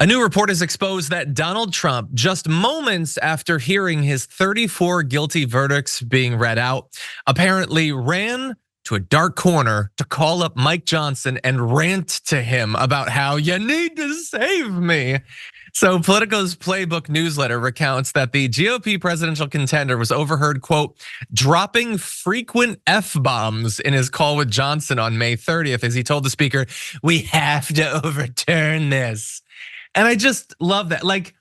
A new report has exposed that Donald Trump, just moments after hearing his 34 guilty verdicts being read out, apparently ran to a dark corner to call up Mike Johnson and rant to him about how you need to save me. So Politico's Playbook newsletter recounts that the GOP presidential contender was overheard, quote, dropping frequent F-bombs in his call with Johnson on May 30th as he told the speaker, "We have to overturn this." And I just love that. Like,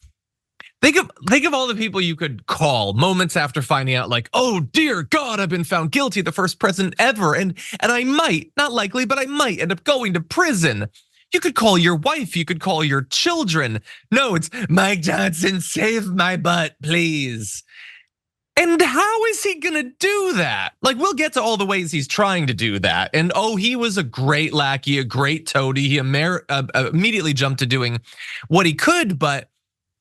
think of all the people you could call moments after finding out, like, oh dear God, I've been found guilty, the first president ever, and I might, not likely, but I might end up going to prison. You could call your wife, you could call your children. No, it's Mike Johnson, save my butt, please. And how is he gonna do that? Like, we'll get to all the ways he's trying to do that. And he was a great lackey, a great toady. He immediately jumped to doing what he could, but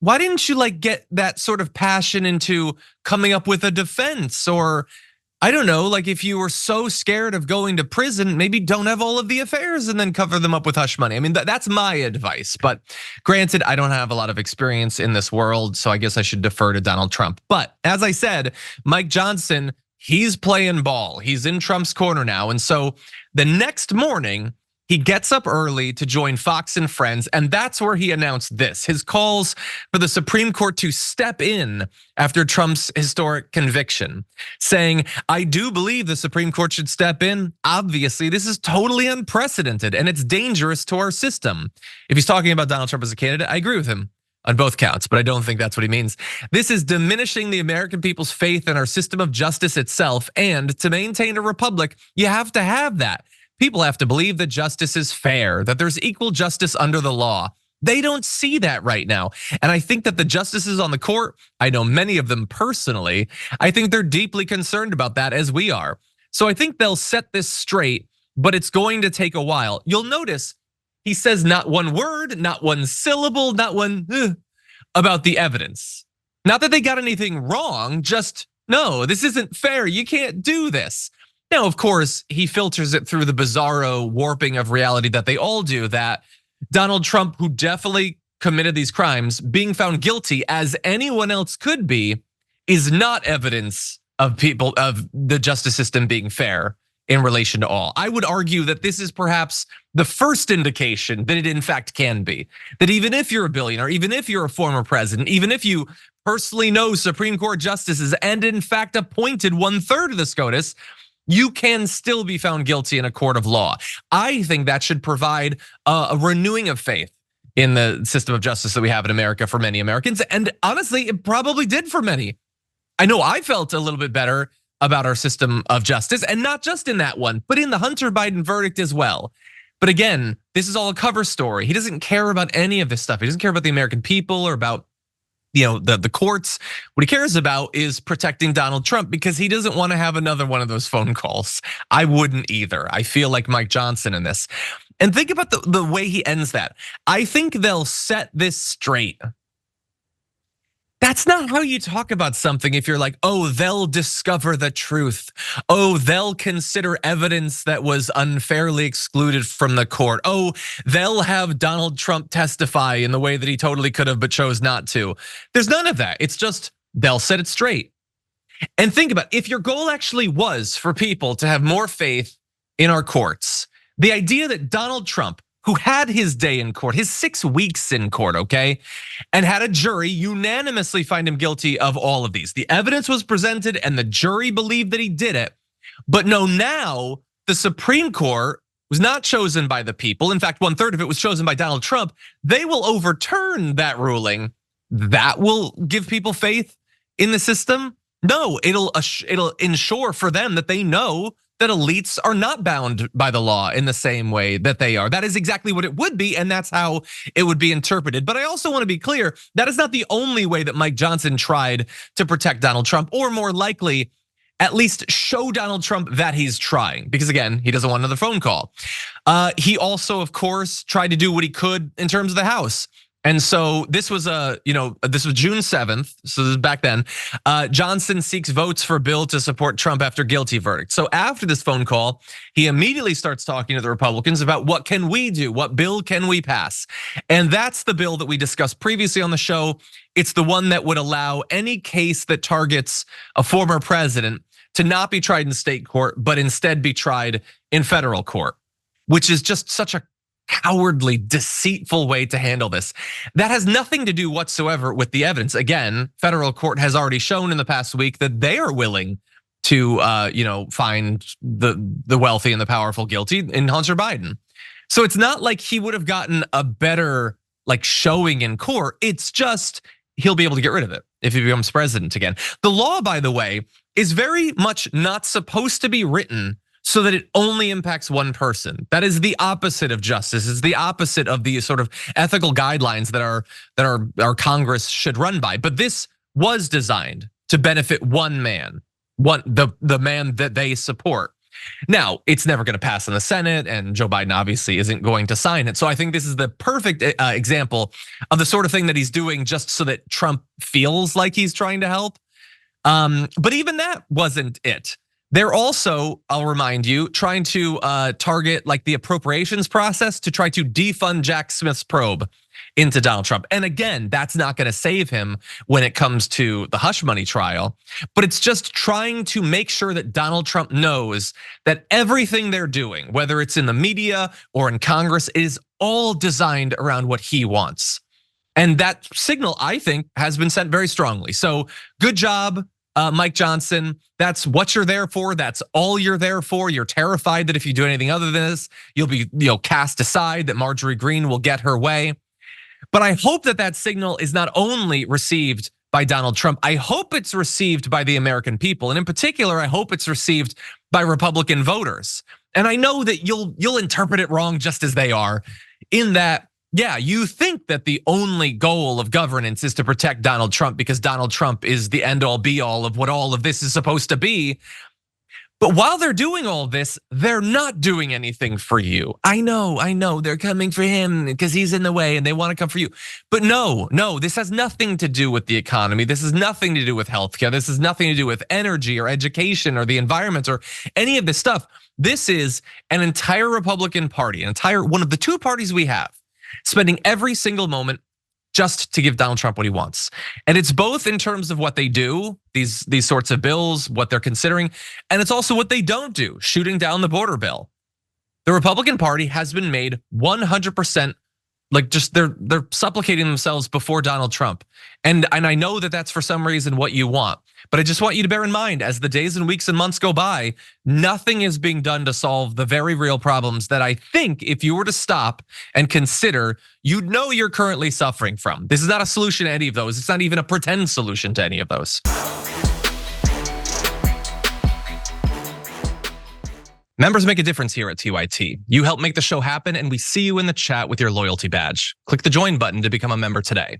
why didn't you like get that sort of passion into coming up with a defense? Or I don't know, like if you were so scared of going to prison, maybe don't have all of the affairs and then cover them up with hush money. I mean, that's my advice. But granted, I don't have a lot of experience in this world, so I guess I should defer to Donald Trump. But as I said, Mike Johnson, he's playing ball. He's in Trump's corner now. And so the next morning, he gets up early to join Fox and Friends, and that's where he announced this, his calls for the Supreme Court to step in after Trump's historic conviction, saying, I do believe the Supreme Court should step in. Obviously, this is totally unprecedented and it's dangerous to our system. If he's talking about Donald Trump as a candidate, I agree with him on both counts, but I don't think that's what he means. This is diminishing the American people's faith in our system of justice itself, and to maintain a republic, you have to have that. People have to believe that justice is fair, that there's equal justice under the law. They don't see that right now. And I think that the justices on the court, I know many of them personally, I think they're deeply concerned about that as we are. So I think they'll set this straight, but it's going to take a while. You'll notice he says not one word, not one syllable, not one about the evidence. Not that they got anything wrong, just no, this isn't fair. You can't do this. Now, of course, he filters it through the bizarro warping of reality that they all do, that Donald Trump, who definitely committed these crimes, being found guilty as anyone else could be, is not evidence of the justice system being fair in relation to all. I would argue that this is perhaps the first indication that it in fact can be. That even if you're a billionaire, even if you're a former president, even if you personally know Supreme Court justices and in fact appointed 1/3 of the SCOTUS, you can still be found guilty in a court of law. I think that should provide a renewing of faith in the system of justice that we have in America for many Americans. And honestly, it probably did for many. I know I felt a little bit better about our system of justice, and not just in that one, but in the Hunter Biden verdict as well. But again, this is all a cover story. He doesn't care about any of this stuff. He doesn't care about the American people or about the courts. What he cares about is protecting Donald Trump, because he doesn't want to have another one of those phone calls. I wouldn't either. I feel like Mike Johnson in this. And think about the way he ends that. I think they'll set this straight. That's not how you talk about something if you're like, oh, they'll discover the truth. Oh, they'll consider evidence that was unfairly excluded from the court. Oh, they'll have Donald Trump testify in the way that he totally could have but chose not to. There's none of that. It's just they'll set it straight. And think about if your goal actually was for people to have more faith in our courts, the idea that Donald Trump, who had his day in court, his 6 weeks in court, okay, and had a jury unanimously find him guilty of all of these. The evidence was presented and the jury believed that he did it. But no, now the Supreme Court was not chosen by the people. In fact, 1/3 of it was chosen by Donald Trump. They will overturn that ruling. That will give people faith in the system? No, it'll ensure for them that they know that elites are not bound by the law in the same way that they are. That is exactly what it would be, and that's how it would be interpreted. But I also want to be clear, that is not the only way that Mike Johnson tried to protect Donald Trump, or more likely, at least show Donald Trump that he's trying, because again, he doesn't want another phone call. He also, of course, tried to do what he could in terms of the House. And so this was this was June 7th. So this is back then. Johnson seeks votes for bill to support Trump after guilty verdict. So after this phone call, he immediately starts talking to the Republicans about what can we do? What bill can we pass? And that's the bill that we discussed previously on the show. It's the one that would allow any case that targets a former president to not be tried in state court, but instead be tried in federal court, which is just such a cowardly, deceitful way to handle this. That has nothing to do whatsoever with the evidence. Again, federal court has already shown in the past week that they are willing to find the wealthy and the powerful guilty in Hunter Biden. So it's not like he would have gotten a better showing in court. It's just he'll be able to get rid of it if he becomes president again. The law, by the way, is very much not supposed to be written so that it only impacts one person. That is the opposite of justice. It's the opposite of the sort of ethical guidelines that our Congress should run by. But this was designed to benefit one man, the man that they support. Now, it's never going to pass in the Senate, and Joe Biden obviously isn't going to sign it. So I think this is the perfect example of the sort of thing that he's doing just so that Trump feels like he's trying to help. But even that wasn't it. They're also, I'll remind you, trying to target the appropriations process to try to defund Jack Smith's probe into Donald Trump. And again, that's not going to save him when it comes to the hush money trial, but it's just trying to make sure that Donald Trump knows that everything they're doing, whether it's in the media or in Congress, is all designed around what he wants. And that signal, I think, has been sent very strongly. So good job, Mike Johnson. That's what you're there for. That's all you're there for. You're terrified that if you do anything other than this, you'll be cast aside, that Marjorie Greene will get her way. But I hope that signal is not only received by Donald Trump, I hope it's received by the American people. And in particular, I hope it's received by Republican voters. And I know that you'll interpret it wrong just as they are, in that, yeah, you think that the only goal of governance is to protect Donald Trump because Donald Trump is the end all be all of what all of this is supposed to be. But while they're doing all this, they're not doing anything for you. I know, they're coming for him because he's in the way and they want to come for you. But no, this has nothing to do with the economy. This has nothing to do with healthcare. This has nothing to do with energy or education or the environment or any of this stuff. This is an entire Republican Party, one of the two parties we have, spending every single moment just to give Donald Trump what he wants. And it's both in terms of what they do, these sorts of bills, what they're considering, and it's also what they don't do, shooting down the border bill. The Republican Party has been made 100% they're supplicating themselves before Donald Trump. And I know that that's for some reason what you want, but I just want you to bear in mind, as the days and weeks and months go by, nothing is being done to solve the very real problems that I think if you were to stop and consider, you'd know you're currently suffering from. This is not a solution to any of those. It's not even a pretend solution to any of those. Members make a difference here at TYT. You help make the show happen, and we see you in the chat with your loyalty badge. Click the join button to become a member today.